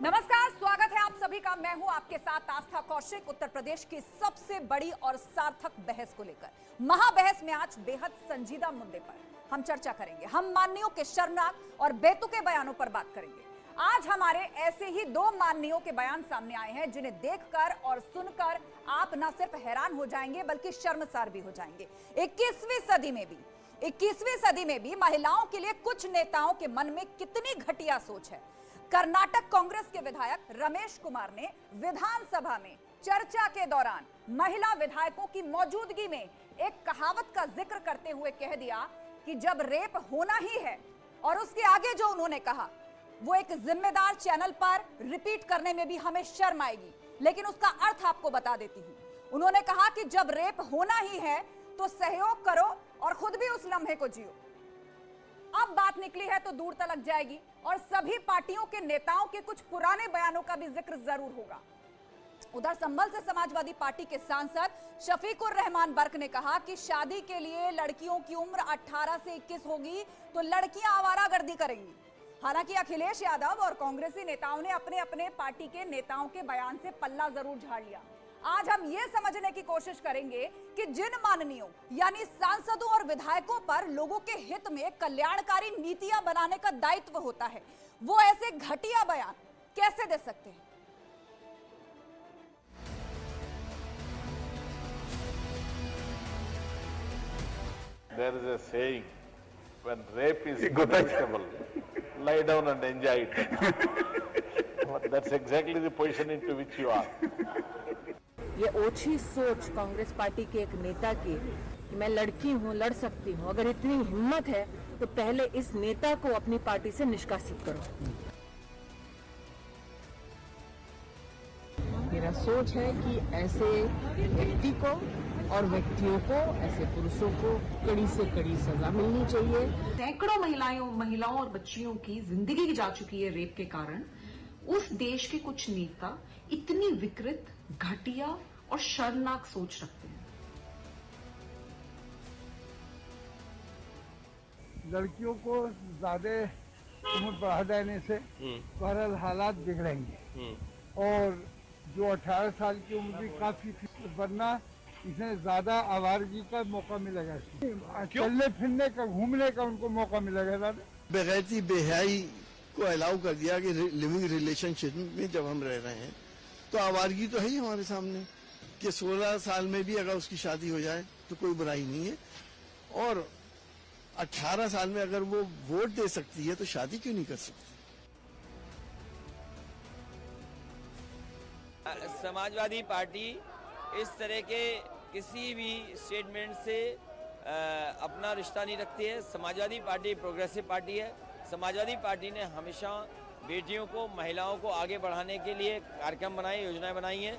नमस्कार, स्वागत है आप सभी का। मैं हूं आपके साथ आस्था कौशिक। उत्तर प्रदेश की सबसे बड़ी और सार्थक बहस को लेकर, महाबहस में आज बेहद संजीदा मुद्दे पर हम चर्चा करेंगे। हम माननीयों के शर्मनाक और बेतुके बयानों पर बात करेंगे। आज हमारे ऐसे ही दो माननीयों के बयान सामने आए हैं जिन्हें देखकर और सुनकर आप न सिर्फ हैरान हो जाएंगे बल्कि शर्मसार भी हो जाएंगे। 21वीं सदी में भी महिलाओं के लिए कुछ नेताओं के मन में कितनी घटिया सोच है। कर्नाटक कांग्रेस के विधायक रमेश कुमार ने विधानसभा में चर्चा के दौरान महिला विधायकों की मौजूदगी में एक कहावत का जिक्र करते हुए कह दिया कि जब रेप होना ही है, और उसके आगे जो उन्होंने कहा वो एक जिम्मेदार चैनल पर रिपीट करने में भी हमें शर्म आएगी, लेकिन उसका अर्थ आपको बता देती हूं। उन्होंने कहा कि जब रेप होना ही है तो सहयोग करो और खुद भी उस लम्हे को जियो। अब बात निकली है तो दूर तलक जाएगी और सभी पार्टियों के नेताओं के कुछ पुराने बयानों का भी जिक्र जरूर होगा। उधर संभल से समाजवादी पार्टी के सांसद शफीकुर रहमान बर्क ने कहा कि शादी के लिए लड़कियों की उम्र 18 से 21 होगी तो लड़कियां आवारागर्दी करेंगी। हालांकि अखिलेश यादव और कांग्रेसी नेताओं ने अपने अपने पार्टी के नेताओं के बयान से पल्ला जरूर झाड़ लिया। आज हम ये समझने की कोशिश करेंगे कि जिन माननीयों यानी सांसदों और विधायकों पर लोगों के हित में कल्याणकारी नीतियां बनाने का दायित्व होता है, वो ऐसे घटिया बयान कैसे दे सकते हैं। There is a saying, when rape is punishable, lie down and enjoy it. That's exactly the position into which you are. ये ओछी सोच कांग्रेस पार्टी के एक नेता की कि मैं लड़की हूँ, लड़ सकती हूँ, अगर इतनी हिम्मत है तो पहले इस नेता को अपनी पार्टी से निष्कासित करो। मेरा सोच है कि ऐसे व्यक्ति को और व्यक्तियों को, ऐसे पुरुषों को कड़ी से कड़ी सजा मिलनी चाहिए। सैकड़ों महिलाओं और बच्चियों की जिंदगी जा चुकी है रेप के कारण। उस देश के कुछ नेता इतनी विकृत, घटिया और शर्मनाक सोच रखते हैं। लड़कियों को ज्यादा उम्र बढ़ा देने से बहरहाल हालात बिगड़ेंगे और जो 18 साल की उम्र भी काफी वरना इसमें ज्यादा आवारगी का मौका मिलेगा, चलने फिरने का, घूमने का उनको मौका मिलेगा। बेगैरती बेहयाई को अलाउ कर दिया कि लिविंग रिलेशनशिप में जब हम रह रहे हैं तो आवारगी तो है ही हमारे सामने कि 16 साल में भी अगर उसकी शादी हो जाए तो कोई बुराई नहीं है, और 18 साल में अगर वो वोट दे सकती है तो शादी क्यों नहीं कर सकती। समाजवादी पार्टी इस तरह के किसी भी स्टेटमेंट से अपना रिश्ता नहीं रखती है। समाजवादी पार्टी प्रोग्रेसिव पार्टी है। समाजवादी पार्टी ने हमेशा बेटियों को, महिलाओं को आगे बढ़ाने के लिए कार्यक्रम बनाए, योजनाएं बनाई हैं।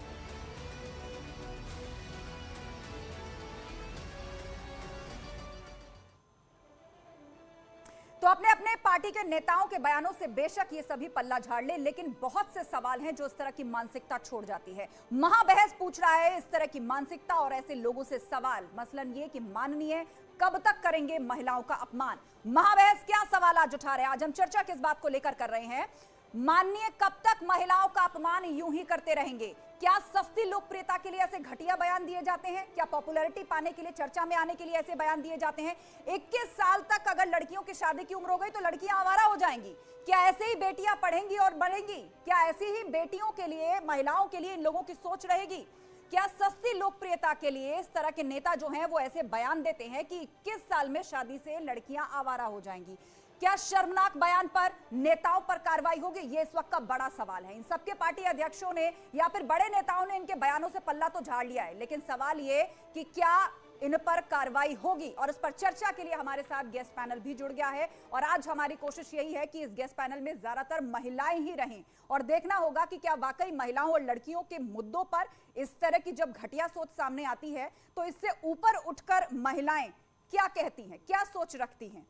तो अपने अपने पार्टी के नेताओं के बयानों से बेशक ये सभी पल्ला झाड़ ले, लेकिन बहुत से सवाल हैं जो इस तरह की मानसिकता छोड़ जाती है। महाबहस पूछ रहा है इस तरह की मानसिकता और ऐसे लोगों से सवाल, मसलन ये कि माननीय कब तक करेंगे महिलाओं का अपमान। महाबहस क्या सवाल आज उठा रहे हैं, आज हम चर्चा किस बात को लेकर कर रहे हैं। माननीय कब तक महिलाओं का अपमान यूं ही करते रहेंगे। क्या सस्ती लोकप्रियता के लिए ऐसे घटिया बयान दिए जाते हैं? क्या पॉपुलैरिटी पाने के लिए, चर्चा में आने के लिए ऐसे बयान दिए जाते हैं? 21 साल तक अगर लड़कियों की शादी की उम्र हो गई तो लड़कियां आवारा हो जाएंगी। क्या ऐसे ही बेटियां पढ़ेंगी और बढ़ेंगी? क्या ऐसी ही बेटियों के लिए, महिलाओं के लिए इन लोगों की सोच रहेगी? क्या सस्ती लोकप्रियता के लिए इस तरह के नेता जो हैं वो ऐसे बयान देते हैं कि 21 साल में शादी से लड़कियां आवारा हो जाएंगी? क्या शर्मनाक बयान पर नेताओं पर कार्रवाई होगी? ये इस वक्त का बड़ा सवाल है। इन सबके पार्टी अध्यक्षों ने या फिर बड़े नेताओं ने इनके बयानों से पल्ला तो झाड़ लिया है, लेकिन सवाल ये कि क्या इन पर कार्रवाई होगी। और इस पर चर्चा के लिए हमारे साथ गेस्ट पैनल भी जुड़ गया है और आज हमारी कोशिश यही है कि इस गेस्ट पैनल में ज्यादातर महिलाएं ही रहें और देखना होगा कि क्या वाकई महिलाओं और लड़कियों के मुद्दों पर इस तरह की जब घटिया सोच सामने आती है तो इससे ऊपर उठकर महिलाएं क्या कहती हैं, क्या सोच रखती हैं।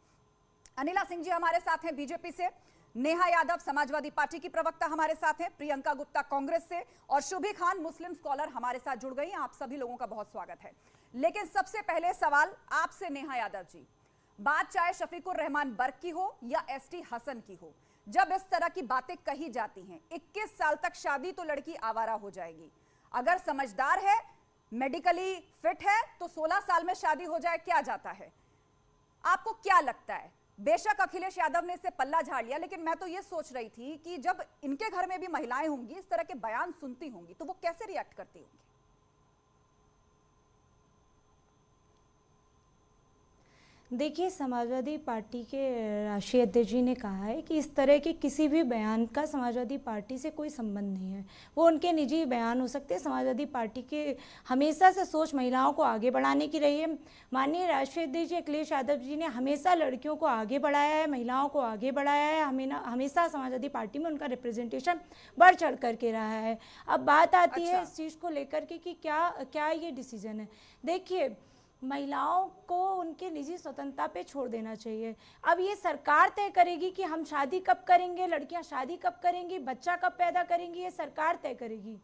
अनिला सिंह जी हमारे साथ हैं बीजेपी से, नेहा यादव समाजवादी पार्टी की प्रवक्ता हमारे साथ हैं, प्रियंका गुप्ता कांग्रेस से और शुभी खान मुस्लिम स्कॉलर हमारे साथ जुड़ गई हैं। आप सभी लोगों का बहुत स्वागत है। लेकिन सबसे पहले सवाल आपसे नेहा यादव जी, बात चाहे शफीकुर रहमान बर्क की हो या एसटी हसन की हो, जब इस तरह की बातें कही जाती हैं, 21 साल तक शादी तो लड़की आवारा हो जाएगी, अगर समझदार है, मेडिकली फिट है तो 16 साल में शादी हो जाए, क्या जाता है? आपको क्या लगता है? बेशक अखिलेश यादव ने इससे पल्ला झाड़ लिया, लेकिन मैं तो ये सोच रही थी कि जब इनके घर में भी महिलाएं होंगी, इस तरह के बयान सुनती होंगी, तो वो कैसे रिएक्ट करती होंगी? देखिए, समाजवादी पार्टी के राष्ट्रीय अध्यक्ष जी ने कहा है कि इस तरह के किसी भी बयान का समाजवादी पार्टी से कोई संबंध नहीं है। वो उनके निजी बयान हो सकते हैं। समाजवादी पार्टी के हमेशा से सोच महिलाओं को आगे बढ़ाने की रही है। माननीय राष्ट्रीय अध्यक्ष अखिलेश यादव जी ने हमेशा लड़कियों को आगे बढ़ाया है, महिलाओं को आगे बढ़ाया है। हमेशा समाजवादी पार्टी में उनका रिप्रेजेंटेशन बढ़ चढ़ करके रहा है। अब बात आती है इस चीज़ को लेकर के कि क्या ये डिसीजन है। देखिए, महिलाओं को उनके निजी स्वतंत्रता पे छोड़ देना चाहिए। अब ये सरकार तय करेगी कि हम शादी कब करेंगे, लड़कियां शादी कब करेंगी, बच्चा कब पैदा करेंगी, ये सरकार तय करेगी।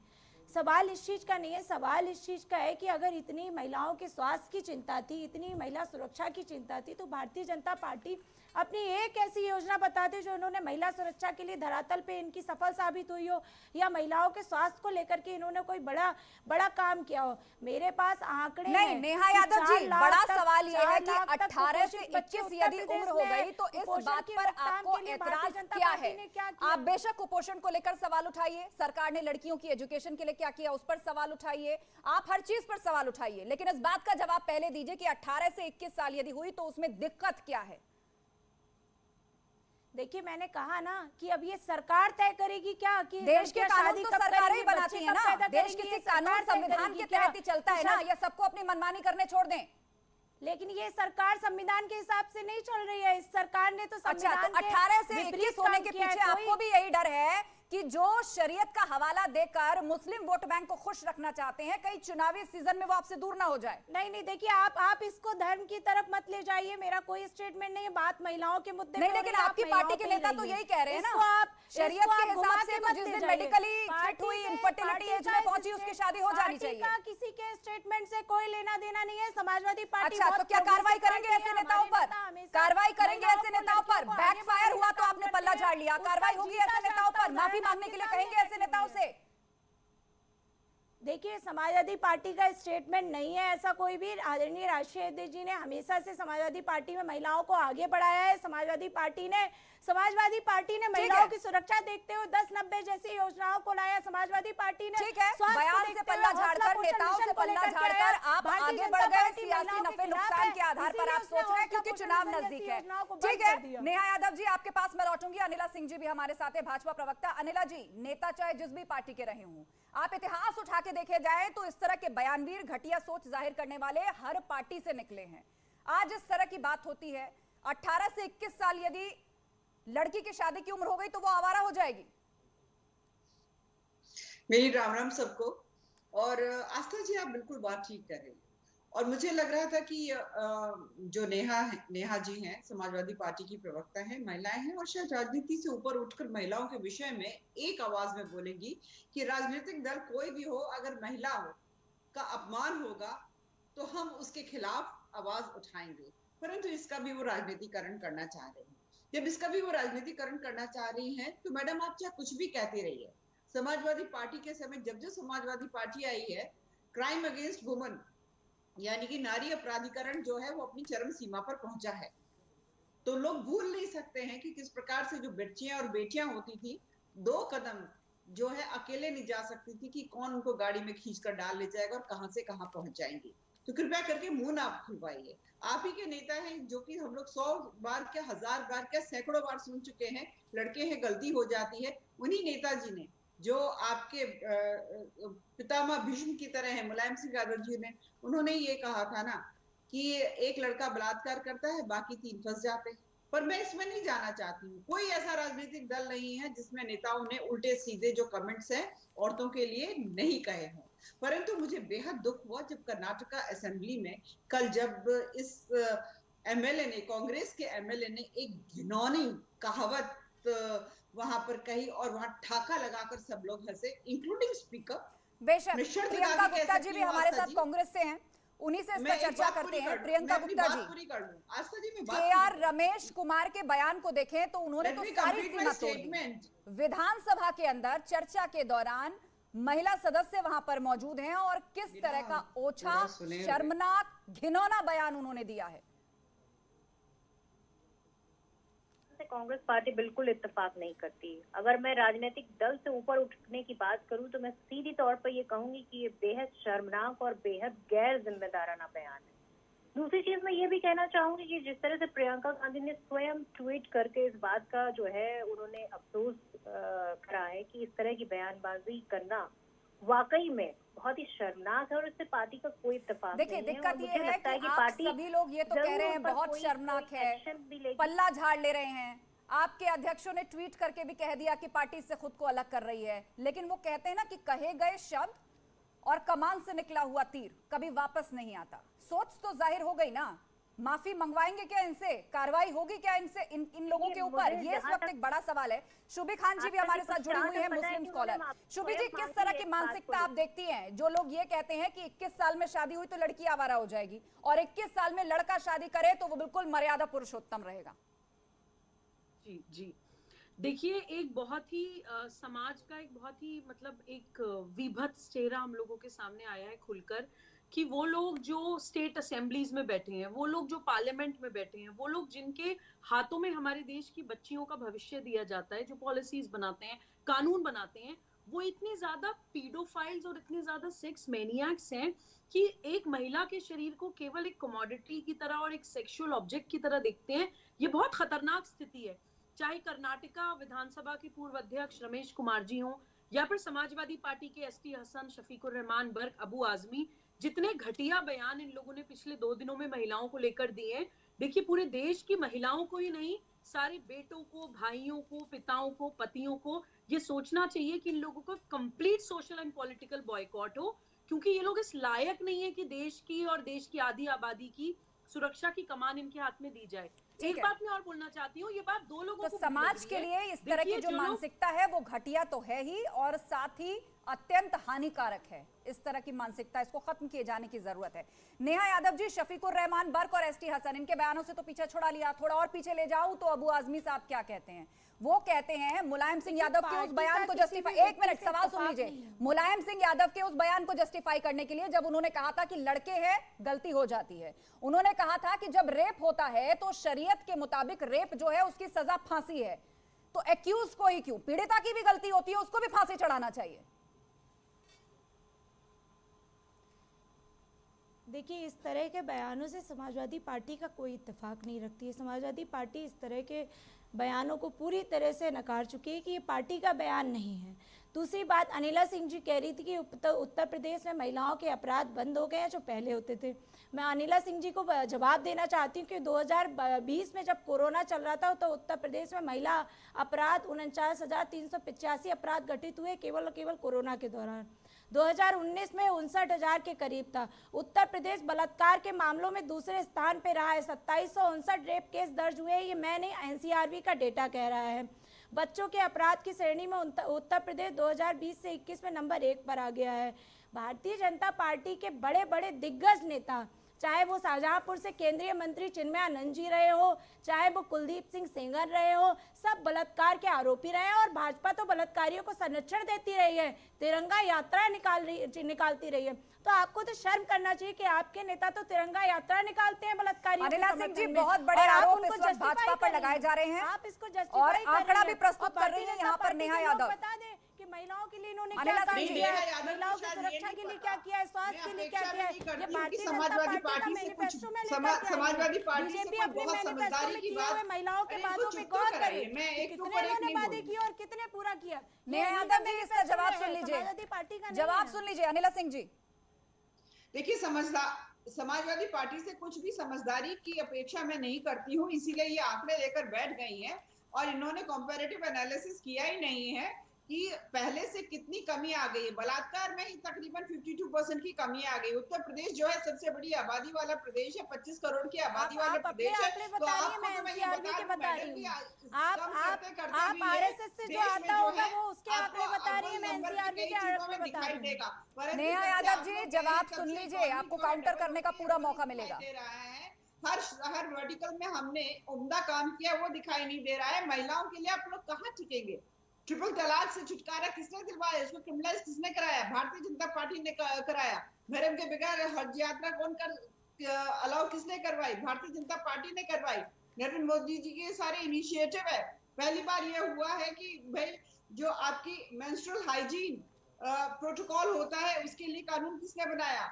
सवाल इस चीज़ का नहीं है। सवाल इस चीज़ का है कि अगर इतनी महिलाओं के स्वास्थ्य की चिंता थी, इतनी महिला सुरक्षा की चिंता थी, तो भारतीय जनता पार्टी अपनी एक ऐसी योजना बताते जो इन्होंने महिला सुरक्षा के लिए धरातल पे इनकी सफल साबित हुई हो, या महिलाओं के स्वास्थ्य को लेकर के इन्होंने कोई बड़ा काम किया हो। मेरे पास आंकड़े नहीं, नेहा यादव जी, बड़ा सवाल ये है कि 18 से 21 यदि उम्र हो गई तो इस बात पर आपको एतराज क्या है? आप बेशक कुपोषण को लेकर सवाल उठाइए, सरकार ने लड़कियों की एजुकेशन के लिए क्या किया उस पर सवाल उठाइए, आप हर चीज पर सवाल उठाइए, लेकिन इस बात का जवाब पहले दीजिए कि 18 से 21 साल यदि हुई तो उसमें दिक्कत क्या है? देखिए, मैंने कहा ना कि अब ये सरकार तय करेगी क्या कि देश के कानून तो सरकारें ही बनाती है ना, देश किसी कानून संविधान के तहत ही चलता है ना, या सबको अपनी मनमानी करने छोड़ दें? लेकिन ये सरकार संविधान के हिसाब से नहीं चल रही है। इस सरकार ने तो संविधान तो 18 से 21 होने के पीछे आपको भी यही डर है कि जो शरीयत का हवाला देकर मुस्लिम वोट बैंक को खुश रखना चाहते हैं, कहीं चुनावी सीजन में वो आपसे दूर ना हो जाए? नहीं, देखिए, आप इसको धर्म की तरफ मत ले जाइए। मेरा कोई स्टेटमेंट नहीं है, बात महिलाओं के मुद्दे नहीं, लेकिन आपकी पार्टी के नेता तो यही कह रहे हैं ना, आप शरीयत के हिसाब से तो जिस दिन मेडिकली फिट हुई, इनफर्टिलिटी एज में पहुंची, उसकी शादी हो जानी चाहिए। किसी के स्टेटमेंट से कोई लेना देना नहीं है। समाजवादी पार्टी अच्छा, तो क्या कार्रवाई करेंगे ऐसे नेताओं पर? कार्रवाई करेंगे ऐसे नेताओं पर? बैकफायर हुआ तो आपने पल्ला झाड़ लिया। कार्रवाई होगी ऐसे नेताओं पर? माफी मांगने के लिए कहेंगे ऐसे नेताओं से? देखिए, समाजवादी पार्टी का स्टेटमेंट नहीं है ऐसा कोई भी। आदरणीय राष्ट्रीय अध्यक्ष जी ने हमेशा से समाजवादी पार्टी में महिलाओं को आगे बढ़ाया है। समाजवादी पार्टी ने महिलाओं की सुरक्षा देखते हुए 10-90 जैसी योजनाओं को लाया। समाजवादी पार्टी ने ठीक है, बयान से पल्ला झाड़कर, नेताओं से पल्ला झाड़कर आप आगे बढ़ गए सियासी नफे नुकसान के आधार पर आप सोच रहे हैं क्योंकि चुनाव नजदीक है। ठीक है, नेहा यादव जी, आपके पास मैं लौटूंगी। अनिला सिंह जी भी हमारे साथ है, भाजपा प्रवक्ता। अनिला जी, नेता चाहे जिस भी पार्टी के रहे हों, आप इतिहास उठा के देखे जाए तो इस तरह के बयानवीर, घटिया सोच जाहिर करने वाले हर पार्टी से निकले हैं। आज इस तरह की बात होती है, 18 से 21 साल यदि लड़की की शादी की उम्र हो गई तो वो आवारा हो जाएगी। मेरी राम राम सबको। और आस्था जी, आप बिल्कुल बात ठीक कर रहे हैं। और मुझे लग रहा था कि जो नेहा जी हैं, समाजवादी पार्टी की प्रवक्ता हैं, महिलाएं हैं, और शायद राजनीति से ऊपर उठकर महिलाओं के विषय में एक आवाज में बोलेंगी कि राजनीतिक दल कोई भी हो, अगर महिला का अपमान होगा तो हम उसके खिलाफ आवाज उठाएंगे। परंतु इसका भी वो राजनीतिकरण करना चाह रहे हैं। जब इसका भी वो राजनीतिकरण करना चाह रही हैं, तो मैडम आप चाहे कुछ भी कहते रहिए, समाजवादी पार्टी के समय जब समाजवादी पार्टी आई है, क्राइम अगेंस्ट वुमन यानी कि नारी अपराधीकरण जो है वो अपनी चरम सीमा पर पहुंचा है। तो लोग भूल नहीं सकते हैं कि किस प्रकार से जो बच्चियां और बेटियां होती थी, 2 कदम जो है अकेले नहीं जा सकती थी कि कौन उनको गाड़ी में खींचकर डाल ले जाएगा और कहां से कहां पहुंच जाएंगी। तो कृपया करके मुंह ना खुलवाइए। आप ही के नेता हैं जो कि हम लोग 100 बार क्या, 1000 बार क्या, सैकड़ों बार सुन चुके हैं, लड़के हैं गलती हो जाती है। उन्हीं नेताजी ने, जो आपके पितामह भीष्म की तरह है, मुलायम सिंह यादव जी ने, उन्होंने ये कहा था ना कि एक लड़का बलात्कार करता है, बाकी 3 फंस जाते हैं। पर मैं इसमें नहीं जाना चाहती हूँ। कोई ऐसा राजनीतिक दल नहीं है जिसमें नेताओं ने उल्टे सीधे जो कमेंट्स हैं औरतों के लिए नहीं कहे हों। परंतु मुझे बेहद दुख हुआ जब कर्नाटका असेंबली में कल जब इस एमएलए ने, कांग्रेस के एमएलए ने एक घिनौनी कहावत वहां पर कही और वहां ठाका लगाकर सब लोग हंसे, इंक्लूडिंग स्पीकर। बेशक प्रियंका गुप्ता जी भी हमारे साथ कांग्रेस से हैं, उन्हीं से इस मैं पर एक चर्चा बात करते पूरी हैं। कर लूं, प्रियंका मैं अपनी गुप्ता बात जी, पूरी कर लूं। आस्था जी मैं बात के.आर. पूरी कर लूं। रमेश कुमार के बयान को देखें तो उन्होंने Let तो me सारी complete my सीमा तोड़ दी। statement. विधानसभा के अंदर चर्चा के दौरान महिला सदस्य वहां पर मौजूद हैं और किस तरह का ओछा, पूरा सुने। शर्मनाक, घिनौना बयान उन्होंने दिया है। कांग्रेस पार्टी बिल्कुल इत्तेफाक नहीं करती। अगर मैं राजनीतिक दल से ऊपर उठने की बात करूं तो मैं सीधी तौर पर ये कहूंगी कि ये बेहद शर्मनाक और बेहद गैर जिम्मेदाराना बयान है। दूसरी चीज मैं ये भी कहना चाहूंगी कि जिस तरह से प्रियंका गांधी ने स्वयं ट्वीट करके इस बात का जो है उन्होंने अफसोस करा है कि इस तरह की बयानबाजी करना वाकई में बहुत ही शर्मनाक है और इससे पार्टी का कोई इत्तेफाक नहीं है। देखिए, दिक्कत ये है कि आप पार्टी सभी लोग ये तो कह रहे हैं बहुत शर्मनाक है, पल्ला झाड़ ले रहे हैं। आपके अध्यक्षों ने ट्वीट करके भी कह दिया कि पार्टी से खुद को अलग कर रही है, लेकिन वो कहते हैं ना कि कहे गए शब्द और कमान से निकला हुआ तीर कभी वापस नहीं आता। सोच तो जाहिर हो गई ना, माफी मंगवाएंगे क्या इनसे, कार्रवाई होगी क्या इनसे, इन लोगों के ऊपर? ये इस वक्त एक बड़ा सवाल है। शुभी खान जी भी हमारे साथ जुड़ी हुई है, मुस्लिम स्कॉलर। शुभी जी, किस तरह की मानसिकता आप देखती हैं जो लोग ये कहते हैं कि 21 साल में शादी हुई तो लड़की आवारा हो जाएगी और 21 साल में लड़का शादी करे तो वो बिल्कुल मर्यादा पुरुषोत्तम रहेगा? जी जी, देखिए, एक बहुत ही समाज का एक बहुत ही मतलब एक विभत्स चेहरा हम लोगों के सामने आया है खुलकर, कि वो लोग जो स्टेट असेंबलीज में बैठे हैं, वो लोग जो पार्लियामेंट में बैठे हैं, वो लोग जिनके हाथों में हमारे देश की बच्चियों का भविष्य दिया जाता है, जो पॉलिसीज बनाते हैं, कानून बनाते हैं, वो इतने ज्यादा पीडोफाइल्स और इतने ज्यादा सेक्स मैनियाक्स हैं कि एक महिला के शरीर को केवल एक कमोडिटी की तरह और एक सेक्सुअल ऑब्जेक्ट की तरह देखते हैं। ये बहुत खतरनाक स्थिति है। चाहे कर्नाटका विधानसभा के पूर्व अध्यक्ष रमेश कुमार जी हों या फिर समाजवादी पार्टी के एसटी हसन, शफीकुर रहमान बर्क, अबू आजमी, जितने घटिया बयान इन लोगों ने पिछले 2 दिनों में महिलाओं को लेकर दिए हैं। देखिए, पूरे देश की महिलाओं को ही नहीं, सारे बेटों को, भाइयों को, पिताओं को, पतियों को ये सोचना चाहिए कि इन लोगों का complete social and political boycott हो, क्योंकि ये लोग इस लायक नहीं है कि देश की और देश की आधी आबादी की सुरक्षा की कमान इनके हाथ में दी जाए। एक बात मैं और बोलना चाहती हूँ, ये बात 2 लोगों को समाज के लिए इस तरह की जो मानसिकता है वो घटिया तो है ही और साथ ही अत्यंत हानिकारक है। इस तरह की मानसिकता, इसको खत्म किए जाने की जरूरत है। नेहा यादव जी, शफीकुर रहमान बर्क और एसटी हसन, इनके बयानों से तो पीछे छुड़ा लिया, थोड़ा और पीछे ले जाऊं तो अबू आजमी साहब क्या कहते हैं? वो कहते हैं मुलायम सिंह यादव के उस बयान को जस्टिफाई, एक मिनट सवाल सुन लीजिए, मुलायम सिंह यादव के उस बयान को जस्टिफाई करने के लिए जब उन्होंने कहा था कि लड़के हैं गलती हो जाती है, उन्होंने कहा था कि जब रेप होता है तो शरीयत के मुताबिक रेप जो है उसकी सजा फांसी है, तो एक्यूज को ही क्यों, पीड़िता की भी गलती होती है, उसको भी फांसी चढ़ाना चाहिए। देखिए, इस तरह के बयानों से समाजवादी पार्टी का कोई इत्तेफाक नहीं रखती है। समाजवादी पार्टी इस तरह के बयानों को पूरी तरह से नकार चुकी है कि ये पार्टी का बयान नहीं है। दूसरी बात, अनिला सिंह जी कह रही थी कि उत्तर प्रदेश में महिलाओं के अपराध बंद हो गए हैं जो पहले होते थे। मैं अनिला सिंह जी को जवाब देना चाहती हूँ कि 2020 में जब कोरोना चल रहा था तो उत्तर प्रदेश में महिला अपराध 49,385 अपराध घटित हुए केवल और केवल कोरोना के दौरान। 2019 में 59,000 के करीब था। उत्तर प्रदेश बलात्कार के मामलों में दूसरे स्थान पे रहा है। 2759 रेप केस दर्ज हुए, ये मैं नहीं, एनसीआरबी का डेटा कह रहा है। बच्चों के अपराध की श्रेणी में उत्तर प्रदेश 2020 से 21 में नंबर 1 पर आ गया है। भारतीय जनता पार्टी के बड़े बड़े दिग्गज नेता, चाहे वो शाहजहांपुर से केंद्रीय मंत्री चिन्मयानंद जी रहे हो, चाहे वो कुलदीप सिंह सेंगर रहे हो, सब बलात्कार के आरोपी रहे हैं और भाजपा तो बलात्कारियों को संरक्षण देती रही है, तिरंगा यात्रा निकालती रही है। तो आपको तो शर्म करना चाहिए कि आपके नेता तो तिरंगा यात्रा निकालते हैं बलात्कारियों के समर्थन में। बहुत बड़े आरोप इस वक्त भाजपा पर लगाए जा रहे हैं, आप इसको और आंकड़ा भी प्रस्तुत कर रही है यहाँ पर नेहा यादव। बता दें कि महिलाओं के लिए इन्होंने क्या काम किया है, महिलाओं की सुरक्षा के लिए क्या किया है, स्वास्थ्य के लिए क्या किया है। ये भारतीय जनता पार्टी का मैनिफेस्टो में समाजवादी पार्टी से बीजेपी अपने मैनिफेस्टो में किए हुए महिलाओं के बातों पे गौर करे, कितने उन्होंने वादे किए और कितने पूरा किया। नेहा यादव जी, इसका जवाब सुन लीजिए, जवाब सुन लीजिए अनिला सिंह जी। देखिए, समाजवादी पार्टी से कुछ भी समझदारी की अपेक्षा मैं नहीं करती हूँ, इसीलिए ये आंकड़े लेकर बैठ गई हैं और इन्होंने कंपैरेटिव एनालिसिस किया ही नहीं है कि पहले से कितनी कमी आ गई है। बलात्कार में ही तकरीबन 52% की कमी आ गई। उत्तर प्रदेश जो है सबसे बड़ी आबादी वाला प्रदेश है, 25 करोड़ की आबादी वाला प्रदेश है। तो आपको तो मैं ये बता रही हूँ, आप आरएसएस से जो आता होगा वो उसके आंकड़े बता रही है, मैं एनसीआरबी के आंकड़े बता रही हूँ। नेहा यादव जी जवाब सुन लीजिए, आपको काउंटर करने का पूरा मौका मिलेगा। हर वर्टिकल में हमने उम्दा काम किया, वो दिखाई नहीं दे रहा है। महिलाओं के लिए आप लोग कहाँ टिकेंगे? ट्रिपल तलाक से छुटकारा किसने दिलवाया? इसको क्रिमिनलाइज किसने कराया? भारतीय जनता पार्टी ने कराया। महरम के बगैर हज यात्रा कौन कर अलाउ किसने करवाई? भारतीय जनता पार्टी ने करवाई। नरेंद्र मोदी जी के सारे इनिशिएटिव है। पहली बार ये हुआ है कि भाई जो आपकी मेंस्ट्रुअल हाइजीन प्रोटोकॉल होता है उसके लिए कानून किसने बनाया?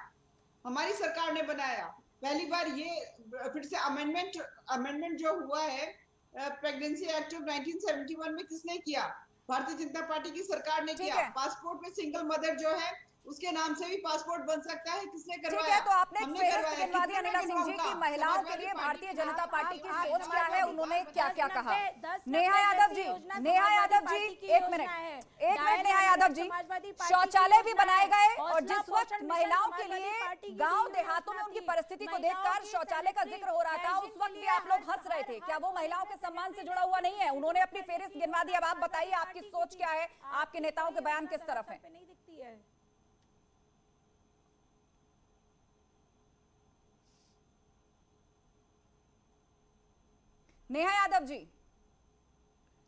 हमारी सरकार ने बनाया। पहली बार ये फिर से अमेंडमेंट जो हुआ है प्रेगनेंसी एक्ट ऑफ 1971 में किसने किया? भारतीय जनता पार्टी की सरकार ने किया। पासपोर्ट में सिंगल मदर जो है उसके नाम से भी पासपोर्ट बन सकता है, किसने करवाया? ठीक है, तो आपने फेहरिस्त गिनवा दी अनिला सिंह जी की महिलाओं के लिए भारतीय जनता पार्टी की सोच क्या है, उन्होंने क्या क्या कहा। नेहा यादव जी, एक मिनट नेहा यादव जी, शौचालय भी बनाए गए और जिस वक्त महिलाओं के लिए गांव देहातों में उनकी परिस्थिति को देखकर शौचालय का जिक्र हो रहा था, उस वक्त भी आप लोग हंस रहे थे। क्या वो महिलाओं के सम्मान से जुड़ा हुआ नहीं है? उन्होंने अपनी फेहरिस्त गिनवा दी। अब आप बताइए आपकी सोच क्या है, आपके नेताओं के बयान किस तरफ है? नहीं दिखती है। नेहा यादव जी,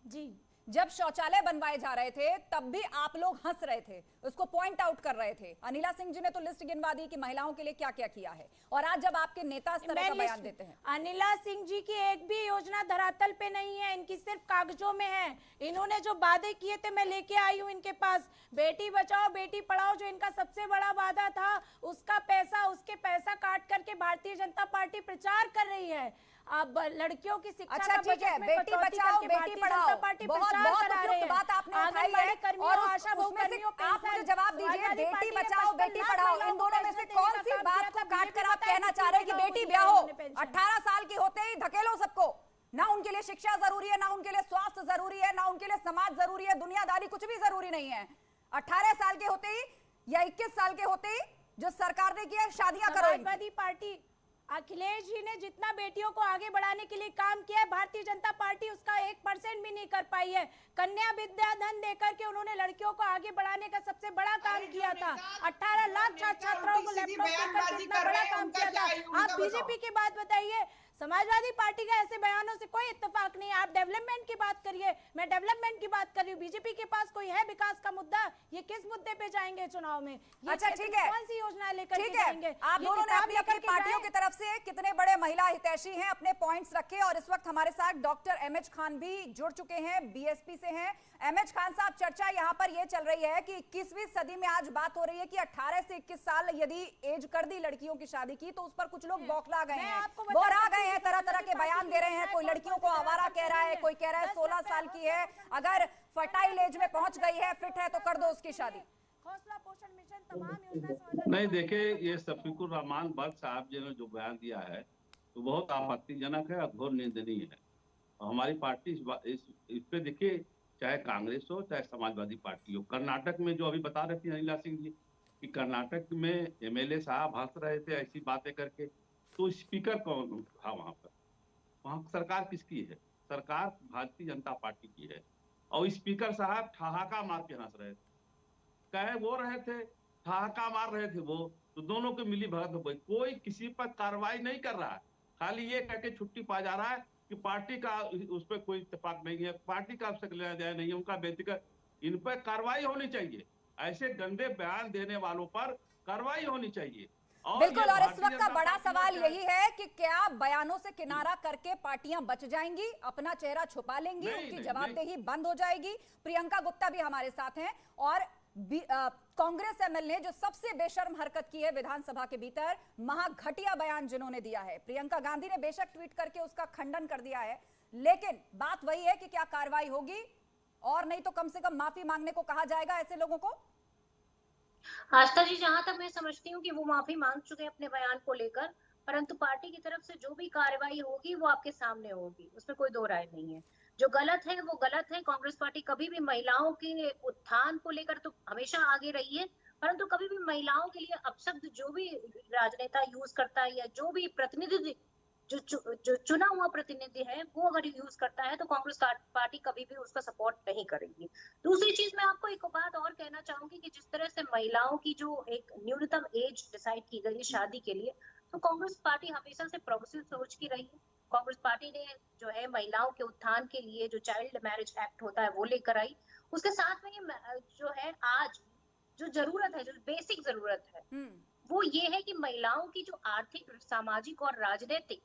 जी जब शौचालय बनवाए जा रहे थे तब भी आप लोग हंस रहे थे, उसको पॉइंट आउट कर रहे थे। अनिला सिंह जी ने तो लिस्ट गिनवा दी कि महिलाओं के लिए क्या क्या किया है, और आज जब आपके नेता इस तरह का बयान देते हैं। अनिला सिंह जी की एक भी योजना धरातल पे नहीं है, इनकी सिर्फ कागजों में है। इन्होंने जो वादे किए थे मैं लेके आई हूँ इनके पास। बेटी बचाओ बेटी पढ़ाओ जो इनका सबसे बड़ा वादा था, उसके पैसा काट करके भारतीय जनता पार्टी प्रचार कर रही है। अब लड़कियों की शिक्षा अच्छा ठीक है, बेटी बचाओ बेटी पढ़ाओ, बहुत उपयुक्त बात आपने उठाई है। और आप मुझे जवाब दीजिए, बेटी बचाओ बेटी पढ़ाओ, इन दोनों में से कौन सी बात को काट कर आप कहना चाह रहे हैं कि बेटी ब्याहो? 18 साल की होते ही धकेलो सबको। ना उनके लिए शिक्षा जरूरी है, ना उनके लिए स्वास्थ्य जरूरी है, ना उनके लिए समाज जरूरी है, दुनियादारी कुछ भी जरूरी नहीं है। 18 साल के होते ही या 21 साल के होते ही जो सरकार ने किया शादियां करो। समाजवादी पार्टी अखिलेश जी ने जितना बेटियों को आगे बढ़ाने के लिए काम किया है, भारतीय जनता पार्टी उसका 1% भी नहीं कर पाई है। कन्या विद्याधन देकर के उन्होंने लड़कियों को आगे बढ़ाने का सबसे बड़ा काम किया था। 18 लाख छात्राओं को लैपटॉप देकर कितना बड़ा काम किया था। आप बीजेपी की बात बताइए, समाजवादी पार्टी का ऐसे बयानों से कोई इत्तेफाक नहीं है। आप डेवलपमेंट की बात करिए, मैं डेवलपमेंट की बात कर रही हूँ। बीजेपी के पास कोई है विकास का मुद्दा? ये किस मुद्दे पे जाएंगे चुनाव में? अच्छा ठीक है, कौन सी योजना लेकर ठीक है, आप दोनों ने अपनी पार्टियों की तरफ से कितने बड़े महिला हितैषी हैं अपने पॉइंट्स रखे। और इस वक्त हमारे साथ डॉक्टर एमएच खान भी जुड़ चुके हैं, बीएसपी से हैं। एमएच खान साहब, चर्चा यहाँ पर ये चल रही है कि 21वीं सदी में आज बात हो रही है कि 18 से 21 साल यदि एज कर दी लड़कियों की शादी की, तो उस पर कुछ लोग बौखला गए हैं, बोरा गए हैं, तरह तरह के बयान दे रहे हैं। कोई लड़कियों को आवारा कह रहा है, कोई कह रहा है 16 साल की है, अगर फर्टाइल एज में पहुंच गई है, फिट है, तो कर दो उसकी शादी। हौसला पोषण मिशन तमाम योजना नहीं, देखिए ये शफीकुर रहमान बख्श साहब जी ने जो बयान दिया है तो बहुत आपत्तिजनक है, घोर निंदनीय है। और हमारी पार्टी इस पे देखिए, चाहे कांग्रेस हो चाहे समाजवादी पार्टी हो, कर्नाटक में जो अभी बता रहे थे अनिला सिंह जी कि कर्नाटक में एमएलए साहब हंस रहे थे ऐसी बातें करके, तो स्पीकर कौन था वहां पर? वहां सरकार किसकी है? सरकार भारतीय जनता पार्टी की है। और स्पीकर साहब ठहाका मार के हंस रहे थे, कहे वो रहे थे, ठहाका मार रहे थे वो, तो दोनों की मिली भगत हो। कोई किसी पर कार्रवाई नहीं कर रहा है, खाली ये कह के छुट्टी पा जा रहा है कि पार्टी का उस पर कोई इत्तेफाक नहीं है, पार्टी का उससे लेना देना नहीं है, उनका व्यक्तिगत। इन पर कार्रवाई होनी चाहिए, ऐसे गंदे बयान देने वालों पर कार्रवाई होनी चाहिए। बिल्कुल, और इस वक्त का बड़ा सवाल यही है कि क्या बयानों से किनारा करके पार्टियां बच जाएंगी, अपना चेहरा छुपा लेंगी, उनकी जवाबदेही बंद हो जाएगी? प्रियंका गुप्ता भी हमारे साथ हैं, और कांग्रेस एमएलए जो सबसे बेशर्म हरकत की है विधानसभा के भीतर, महाघटिया बयान जिन्होंने दिया है। प्रियंका गांधी ने बेशक ट्वीट करके उसका खंडन कर दिया है, लेकिन बात वही है कि क्या कार्रवाई होगी, और नहीं तो कम से कम माफी मांगने को कहा जाएगा ऐसे लोगों को? आस्था जी, जहां तक मैं समझती हूँ कि वो माफी मांग चुके हैं अपने बयान को लेकर, परंतु पार्टी की तरफ से जो भी कार्रवाई होगी वो आपके सामने होगी, उसमें कोई दो राय नहीं है। जो गलत है वो गलत है। कांग्रेस पार्टी कभी भी महिलाओं के उत्थान को लेकर तो हमेशा आगे रही है, परंतु कभी भी महिलाओं के लिए अपशब्द जो भी राजनेता यूज करता है या जो भी प्रतिनिधि जो चुना हुआ प्रतिनिधि है वो अगर यूज करता है तो कांग्रेस पार्टी कभी भी उसका सपोर्ट नहीं करेगी। दूसरी चीज मैं आपको एक बात और कहना चाहूंगी कि जिस तरह से महिलाओं की जो एक न्यूनतम एज डिसाइड की गई है शादी के लिए, तो कांग्रेस पार्टी हमेशा से प्रोग्रेसिव सोच की रही है। कांग्रेस पार्टी ने जो है महिलाओं के उत्थान के लिए जो चाइल्ड मैरिज एक्ट होता है वो लेकर आई। उसके साथ में जो है आज जो जरूरत है, जो बेसिक जरूरत है वो ये है कि महिलाओं की जो आर्थिक, सामाजिक और राजनीतिक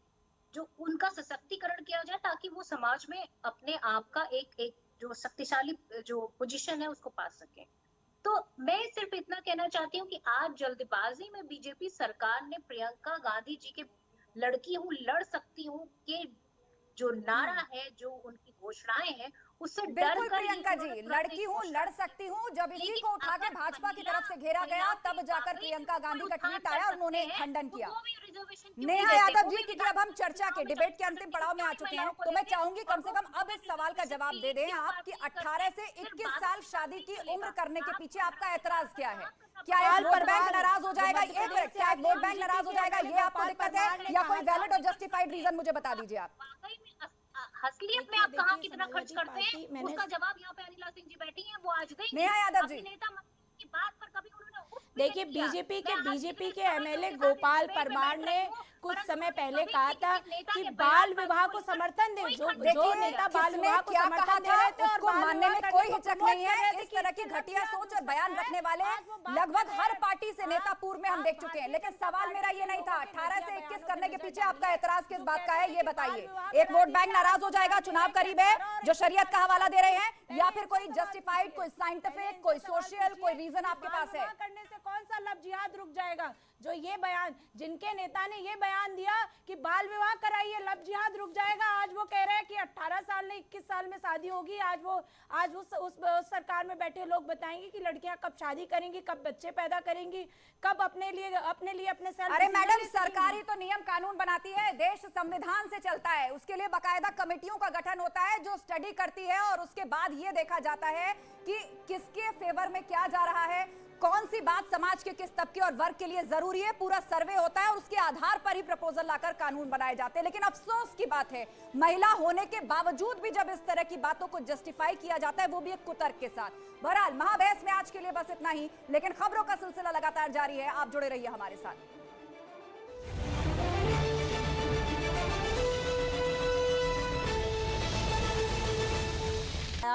जो उनका सशक्तिकरण किया जाए, ताकि वो समाज में अपने आप का एक जो शक्तिशाली जो पोजीशन है उसको पा सके। तो मैं सिर्फ इतना कहना चाहती हूँ कि आज जल्दबाजी में बीजेपी सरकार ने प्रियंका गांधी जी के लड़की हूँ लड़ सकती हूँ के जो नारा है, जो उनकी घोषणाएं हैं, उससे बिल्कुल प्रियंका जी, लड़की हूँ लड़ सकती हूँ, जब इसी को उठा के भाजपा की तरफ से घेरा गया तब जाकर प्रियंका गांधी का ट्वीट आया और उन्होंने खंडन किया। नेहा यादव जी, क्योंकि अब हम चर्चा के डिबेट के अंतिम पड़ाव में आ चुके हैं, तो मैं चाहूंगी कम से कम अब इस सवाल का जवाब दे दें आप कि 18 से 21 साल शादी की उम्र करने के पीछे आपका ऐतराज क्या है? क्या वोट बैंक नाराज हो जाएगा? क्या वोट बैंक नाराज हो जाएगा, ये आपको दिक्कत है, या कोई वैलिड और जस्टिफाइड रीजन मुझे बता दीजिए आप। असलियत में आप कहाँ कितना खर्च करते हैं उसका जवाब यहाँ पे अनिला सिंह जी बैठी हैं वो आज देंगे। नेहा यादव जी, नेता की बात पर कभी उन्होंने देखिए, बीजेपी के एमएलए गोपाल परमार ने कुछ समय पहले कहा था कि बाल विवाह को समर्थन दे, जो नेता बाल विवाह को समर्थन दे रहे थे और उसको मानने में कोई हिचक नहीं है। इस तरह की घटिया सोच और बयान रखने वाले लगभग हर पार्टी से नेता पूर्व में हम देख चुके हैं, लेकिन सवाल मेरा ये नहीं था। 18 से 21 करने के पीछे आपका एतराज किस बात का है, ये बताइए। एक वोट बैंक नाराज हो जाएगा, चुनाव करीब है, जो शरीयत का हवाला दे रहे हैं, या फिर कोई जस्टिफाइड, कोई साइंटिफिक, कोई सोशल, कोई रीजन आपके पास है? करने से कौन सा लव जिहाद रुक जाएगा? जो ये बयान, जिनके नेता ने ये बयान दिया कि बाल विवाह कराइए, लव जिहाद रुक जाएगा, आज वो कह रहे हैं कि 18 साल नहीं 21 साल में शादी होगी। आज उस सरकार में बैठे लोग बताएंगे कि लड़कियां कब शादी करेंगी, कब बच्चे पैदा करेंगी, कब अपने लिए अपने सेल्फ। अरे मैडम, सरकारी तो नियम कानून बनाती है, देश संविधान से चलता है, उसके लिए बाकायदा कमेटियों का गठन होता है जो स्टडी करती है और उसके बाद ये देखा जाता है कि किसके फेवर में क्या जा रहा है, कौन सी बात समाज के किस तबके और वर्ग के लिए जरूरी है। पूरा सर्वे होता है और उसके आधार पर ही प्रपोजल लाकर कानून बनाए जाते हैं। लेकिन अफसोस की बात है, महिला होने के बावजूद भी जब इस तरह की बातों को जस्टिफाई किया जाता है, वो भी एक कुतर्क के साथ। बहरहाल, महाबहस में आज के लिए बस इतना ही, लेकिन खबरों का सिलसिला लगातार जारी है। आप जुड़े रहिए हमारे साथ।